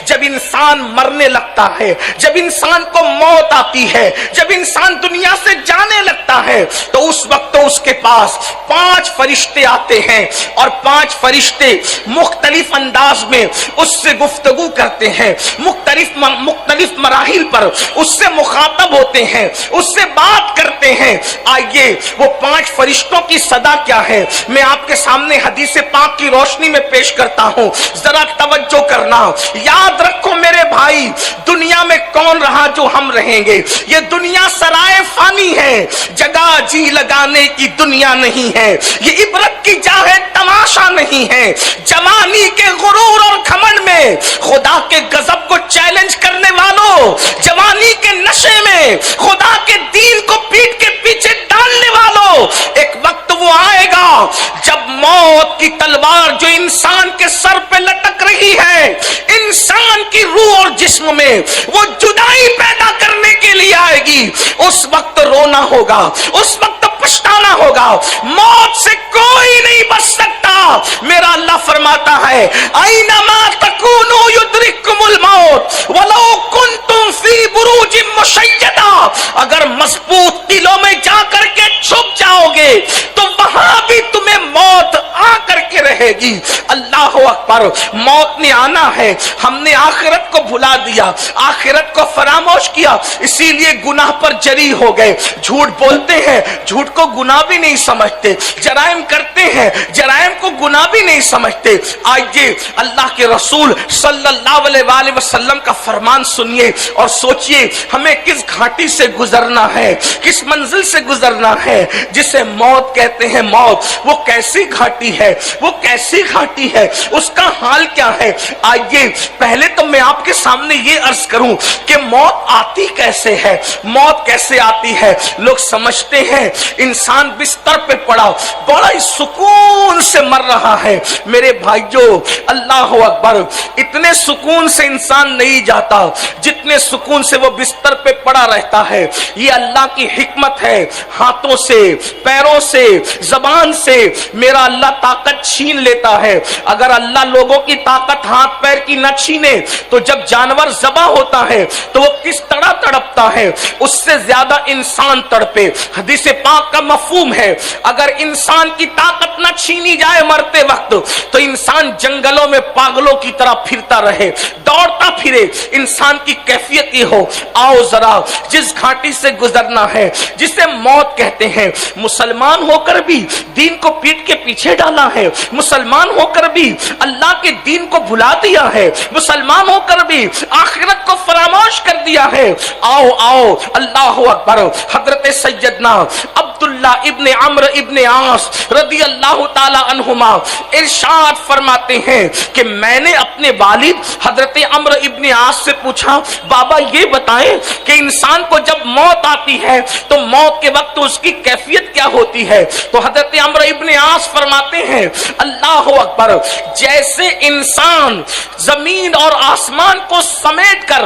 جب انسان مرنے لگتا ہے، جب انسان کو موت آتی ہے، جب انسان دنیا سے جانے لگتا ہے، تو اس وقت اس کے پاس 5 فرشتے آتے ہیں، اور 5 فرشتے مختلف انداز میں اس سے گفتگو کرتے ہیں، مختلف مراحل پر اس سے مخاطب ہوتے ہیں، اس سے بات کرتے ہیں۔ آئیے وہ 5 فرشتوں کی صدا کیا ہے میں آپ کے سامنے حدیث پاک کی روشنی میں پیش کرتا ہوں، ذرا توجہ کرنا۔ یاد رکھو میرے بھائی، دنیا میں کون رہا جو ہم رہیں گے؟ یہ دنیا سرائے فانی ہے، جگہ جی لگانے کی دنیا نہیں ہے، یہ عبرت کی جا ہے، تماشا نہیں ہے۔ جوانی کے غرور اور گھمنڈ میں خدا کے غضب کو چیلنج کرنے والوں، جوانی کے نشے میں خدا کے دین کو پیٹ کے پیچھے ڈالنے والوں، ایک وقت وہ آئے گا جب موت کی تلوار جو انسان کے سر پہ لٹک رہی ہے، انسان کی روح اور جسم میں وہ جدائی پیدا کرنے کے لیے آئے گی۔ اس وقت رونا ہوگا، اس وقت پچھتانا ہوگا، موت سے کوئی نہیں بچ سکتا۔ میرا اللہ فرماتا ہے اینما تکونوا یدرککم الموت ولو کنتم فی بروج مشیدہ، اگر مضبوط قلعوں میں جا کر کے چھپ جاؤ گے تو وہاں بھی تمہیں موت آ کر کے رہے گی۔ اللہ اکبر، موت نے آنا ہے، ہم نے آخرت کو بھلا دیا، آخرت کو فراموش کیا، اسی لیے گناہ پر جری ہو گئے، جھوٹ بولتے ہیں، جھوٹ کو گناہ بھی نہیں سمجھتے، جرائم کرتے ہیں، جرائم کو گناہ بھی نہیں سمجھتے۔ آئیے اللہ کے رسول صلی اللہ علیہ وآلہ وسلم کا فرمان سنیے اور سوچئے ہمیں کس گھاٹی سے گزرنا ہے، کس منزل سے گزرنا ہے جسے موت کہتے ہیں۔ موت وہ کیسی گھاٹی ہے، وہ کیسی گھاٹی ہے، اس کا حال کیا ہے؟ آئیے پہلے تو میں آپ کے سامنے یہ عرض کروں کہ موت آتی کیسے ہے، موت کیسے آتی ہے۔ لوگ سمجھتے ہیں انسان بستر پہ پڑا بڑا ہی سکون سے مر رہا ہے۔ میرے بھائیو اللہ اکبر، اتنے سکون سے انسان نہیں جاتا جتنے سکون سے وہ بستر پہ پڑا رہتا ہے۔ یہ اللہ کی حکمت ہے، ہاتھوں سے، پیروں سے، زبان سے میرا اللہ طاقت چھین لیتا ہے۔ اگر اللہ لوگوں کی طاقت ہاتھ پیر کی نہ چھینے تو جب جانور ذبح ہوتا ہے تو وہ کس طرح تڑپتا ہے، اس سے زیادہ انسان تڑپے۔ حدیث پاک کا مفہوم ہے اگر انسان کی طاقت نہ چھینی جائے مرتے وقت تو انسان جنگلوں میں پاگلوں کی طرح پھرتا رہے، دوڑتا پھرے۔ انسان کی کیفیت یہ ہو، آؤ ذرا جس گھاٹی سے گزرنا ہے جسے موت کہتے ہیں، مسلمان ہو کر بھی دین کو پیٹ کے پیچھے ڈالا ہے، مسلمان ہو کر بھی اللہ کے دین کو بھلا دیا ہے، مسلمان ہو کر بھی آخرت کو فراموش کر دیا ہے۔ آؤ آؤ اللہ اکبر۔ حضرت سیدنا عبداللہ ابن عمرو ابن عاص رضی اللہ تعالی عنہما ارشاد فرماتے ہیں کہ میں نے اپنے والد حضرت عمرو ابن عاص سے پوچھا، بابا یہ بتائیں کہ انسان کو جب موت آتی ہے تو موت کے وقت اس کی کیفیت کیا ہوتی ہے؟ تو حضرت عمرو ابن عاص فرماتے ہیں اللہ اکبر، جیسے انسان زمین اور آسمان کو سمیٹ کر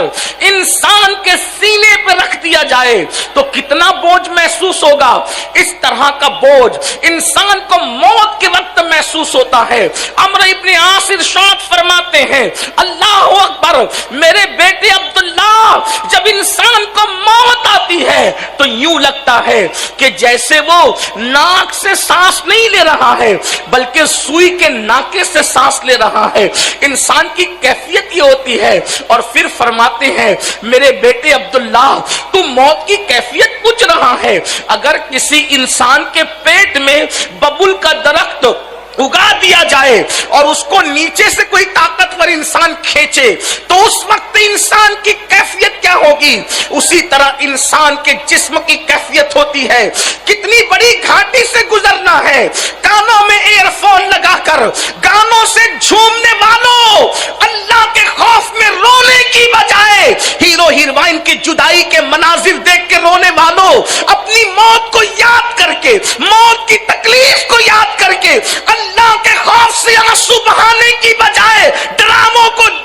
انسان کے سینے پہ رکھ دیا جائے تو کتنا بوجھ محسوس ہوگا، اس طرح کا بوجھ انسان کو موت کے وقت محسوس ہوتا ہے۔ عمرو ابن عاص ارشاد فرماتے ہیں اللہ اکبر، میرے بیٹے عبداللہ، جب انسان کو موت آتی ہے تو یوں لگتا ہے کہ جیسے وہ ناک سے سانس نہیں لے رہا ہے بلکہ سوئی کے ناکے سے سانس لے رہا ہے۔ انسان کی کیفیت یہ ہوتی ہے۔ اور پھر فرماتے ہیں میرے بیٹے عبداللہ، تو موت کی کیفیت پوچھ رہا ہے، اگر کسی انسان کے پیٹ میں ببول کا درخت اگا دیا جائے اور اس کو نیچے سے کوئی طاقتور انسان کھینچے تو اس وقت انسان کی کیفیت کیا ہوگی؟ اسی طرح انسان کے جسم کی کیفیت ہوتی ہے۔ کتنی بڑی گھاٹی سے گزرنا ہے۔ کانوں میں ایئر فون لگا کر گانوں سے جھومنے والوں، اللہ کے خوف میں رونے کی بجائے ہیرو ہیروئن کی جدائی کے مناظر دیکھ کے رونے والوں، اپنی موت کو یاد کر کے، موت کی تکلیف کو یاد کر کے اللہ کے خوف سے آنسو بہانے کی بجائے ڈراموں کو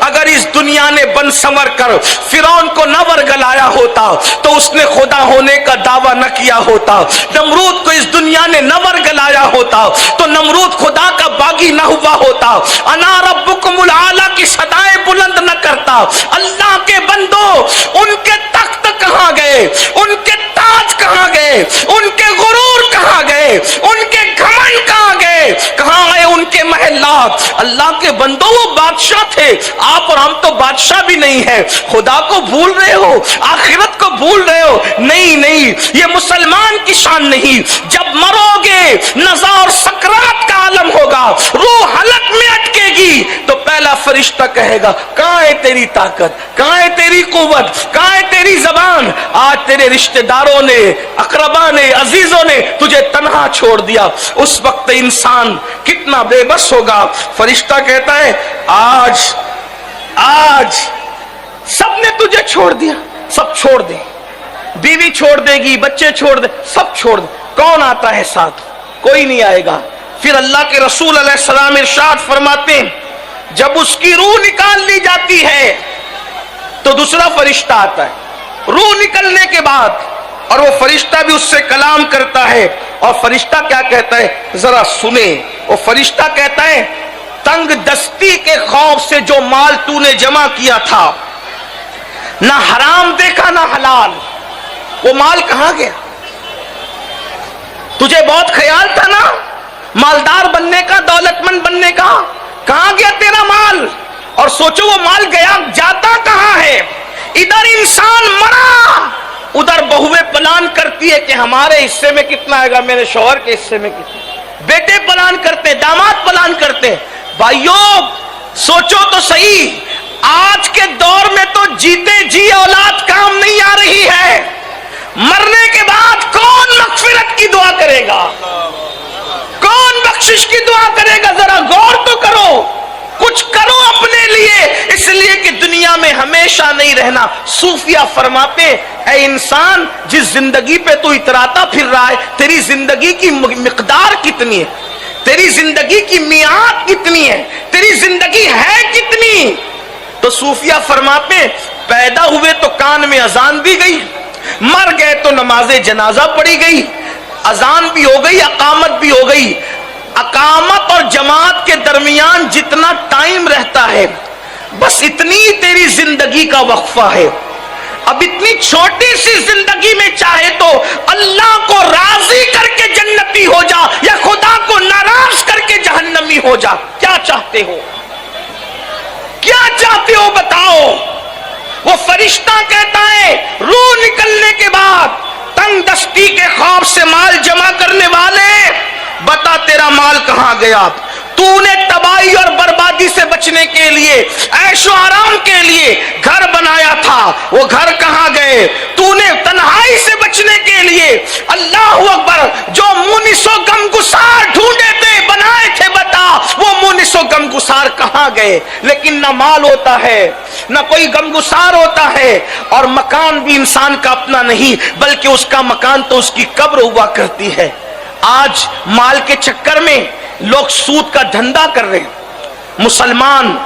اگر اس دنیا نے بن سنور کر فرعون کو نہ ورگلایا ہوتا تو اس نے خدا ہونے کا دعویٰ نہ کیا ہوتا، نمرود کو اس دنیا نے نہ ورگلایا ہوتا تو نمرود خدا کا باغی نہ ہوا ہوتا، انا ربکم العالی کی صدائیں بلند نہ کرتا۔ اللہ کے بندو، ان کے تخت کہاں گئے، ان کے تاج کہاں گئے، ان کے غرور کہاں گئے، ان کے گھمنڈ کہاں گئے، کہاں گئے ان کے محلات؟ اللہ کے بندو، وہ بادشاہ تھے، آپ اور ہم تو بادشاہ بھی نہیں ہے۔ خدا کو بھول رہے ہو، آخرت کو بھول رہے ہو؟ نہیں نہیں، یہ مسلمان کی شان نہیں۔ جب مرو گے نزا اور سکرات کا عالم ہوگا، روح حلق میں اٹکے گی تو پہلا فرشتہ کہے گا کہاں ہے تیری طاقت، کہاں ہے تیری قوت، کہاں ہے تیری زبان؟ آج تیرے رشتہ داروں نے، اقربا نے، عزیزوں نے تجھے تنہا چھوڑ دیا، اس وقت انسان کتنا بے بس ہوگا۔ فرشتہ کہتا ہے آج سب نے تجھے چھوڑ دیا، سب چھوڑ دے، بیوی چھوڑ دے گی، بچے چھوڑ دے، سب چھوڑ دے، کون آتا ہے ساتھ؟ کوئی نہیں آئے گا۔ پھر اللہ کے رسول علیہ السلام ارشاد فرماتے ہیں جب اس کی روح نکال لی جاتی ہے تو دوسرا فرشتہ آتا ہے روح نکلنے کے بعد، اور وہ فرشتہ بھی اس سے کلام کرتا ہے۔ اور فرشتہ کیا کہتا ہے ذرا سنیں، وہ فرشتہ کہتا ہے تنگ دستی کے خوف سے جو مال تو نے جمع کیا تھا، نہ حرام دیکھا نہ حلال، وہ مال کہاں گیا؟ تجھے بہت خیال تھا نا مالدار بننے کا، دولت مند بننے کا، کہاں گیا تیرا مال؟ اور سوچو وہ مال گیا جاتا کہاں ہے؟ ادھر انسان مرا، ادھر بہویں پلان کرتی ہے کہ ہمارے حصے میں کتنا آئے گا، میرے شوہر کے حصے میں کتنا، بیٹے پلان کرتے، داماد پلان کرتے۔ بھائیوں سوچو تو صحیح، آج کے دور میں تو جیتے جی اولاد کام نہیں آ رہی ہے، مرنے کے بعد کون مغفرت کی دعا کرے گا، کون بخشش کی دعا کرے گا؟ ذرا غور تو کرو، کچھ کرو اپنے لیے، اس لیے کہ دنیا میں ہمیشہ نہیں رہنا۔ صوفیہ فرماتے اے انسان، جس زندگی پہ تو اتراتا پھر رہا ہے، تیری زندگی کی مقدار کتنی ہے، تیری زندگی کی میعاد کتنی ہے، تیری زندگی ہے کتنی؟ تو صوفیہ فرماتے پیدا ہوئے تو کان میں اذان بھی گئی، مر گئے تو نماز جنازہ پڑھی گئی، اذان بھی ہو گئی، اقامت بھی ہو گئی، اقامت اور جماعت کے درمیان جتنا ٹائم رہتا ہے بس اتنی تیری زندگی کا وقفہ ہے۔ اب اتنی چھوٹی سی زندگی میں چاہے تو اللہ کو راضی کر کے جنتی ہو جا یا خدا کو ناراض کر کے جہنمی ہو جا، کیا چاہتے ہو؟ کیا چاہتے ہو بتاؤ؟ وہ فرشتہ کہتا ہے روح نکلنے کے بعد تنگ دستی کے خوف سے مال جمع کرنے والے، بتا تیرا مال کہاں گیا؟ تو نے تباہی اور بربادی سے بچنے کے لیے، عیش و آرام کے لیے گھر بنایا تھا، وہ گھر کہاں گئے؟ تو نے تنہائی سے بچنے کے لیے اللہ اکبر جو مونس و غمگسار ڈھونڈے تھے، بنائے تھے، بتا وہ مونس و غمگسار کہاں گئے؟ لیکن نہ مال ہوتا ہے نہ کوئی غمگسار ہوتا ہے، اور مکان بھی انسان کا اپنا نہیں بلکہ اس کا مکان تو اس کی قبر ہوا کرتی ہے۔ آج مال کے چکر میں لوگ سود کا دھندا کر رہے ہیں، مسلمان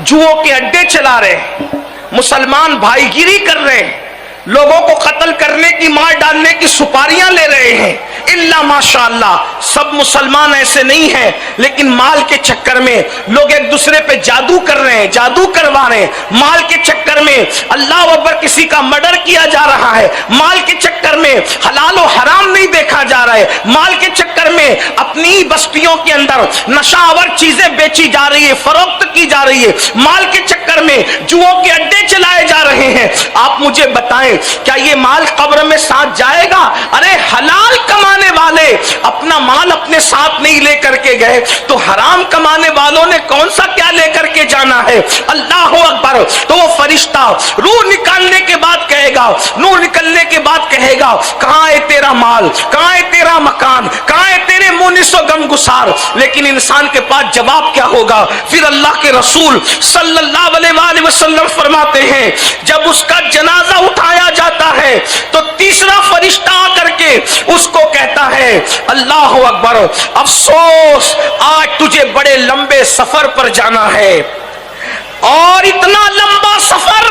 جوؤں کے اڈے چلا رہے ہیں، مسلمان بھائی گیری کر رہے ہیں، لوگوں کو قتل کرنے کی، مار ڈالنے کی سپاریاں لے رہے ہیں۔ الا ماشاءاللہ سب مسلمان ایسے نہیں ہیں، لیکن مال کے چکر میں لوگ ایک دوسرے پہ جادو کر رہے ہیں، جادو کروا رہے ہیں، مال کے چکر میں اللہ اکبر کسی کا مرڈر کیا جا رہا ہے، مال کے چکر میں حلال و حرام نہیں دیکھا جا رہا ہے، مال کے چکر میں اپنی بستیوں کے اندر نشہ آور چیزیں بیچی جا رہی ہے، فروخت کی جا رہی ہے، مال کے چکر میں جوؤں کے اڈے چلائے جا رہے ہیں۔ آپ مجھے بتائیں کیا یہ مال قبر میں ساتھ جائے گا؟ ارے حلال کمانے والے اپنا مال اپنے ساتھ نہیں لے کر کے گئے تو حرام کمانے والوں نے کون سا کیا لے کر کے جانا ہے؟ اللہ اکبر۔ تو وہ فرشتہ روح نکالنے کے بعد کہے گا، نور نکلنے کے بعد کہے گا کہاں ہے تیرا مال، کہاں ہے تیرا مکان، کہاں ہے تیرے مونس و غمگسار؟ لیکن انسان کے پاس جواب کیا ہوگا؟ پھر اللہ کے رسول صلی اللہ علیہ وآلہ وسلم فرماتے ہیں جب اس کا جنازہ اٹھایا جاتا ہے تو تیسرا فرشتہ آ کر کے اس کو کہتا ہے. اللہ اکبر. افسوس آج تجھے بڑے لمبے سفر پر جانا ہے, اور اتنا لمبا سفر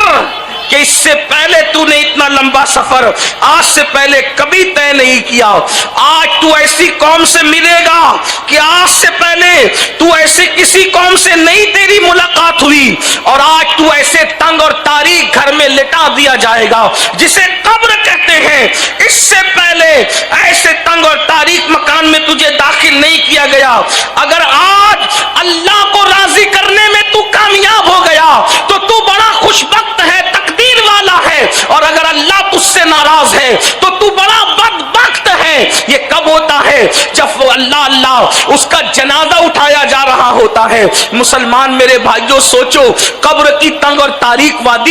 کہ اس سے پہلے تو نے اتنا لمبا سفر آج سے پہلے کبھی طے نہیں کیا. آج تو ایسی قوم سے ملے گا کہ آج سے پہلے تو ایسے کسی قوم سے نہیں تیری ملاقات ہوئی, اور آج تو ایسے تنگ اور تاریک گھر میں لٹا دیا جائے گا جسے قبر کہتے ہیں. اس سے پہلے ایسے تنگ اور تاریک مکان میں تجھے داخل نہیں کیا گیا. اگر آج اللہ کو راضی کرنے میں تو کامیاب ہو گیا تو تو بڑا خوش بخت ہے, تقدیر والا ہے, اور اگر اللہ تجھ سے ناراض ہے تو تو بڑا بدبخت ہے. یہ کب ہوتا ہے؟ جب وہ اللہ اس کا جنازہ اٹھایا جا رہا ہوتا ہے. مسلمان میرے بھائیوں سوچو, قبر کی تنگ اور تاریک وادی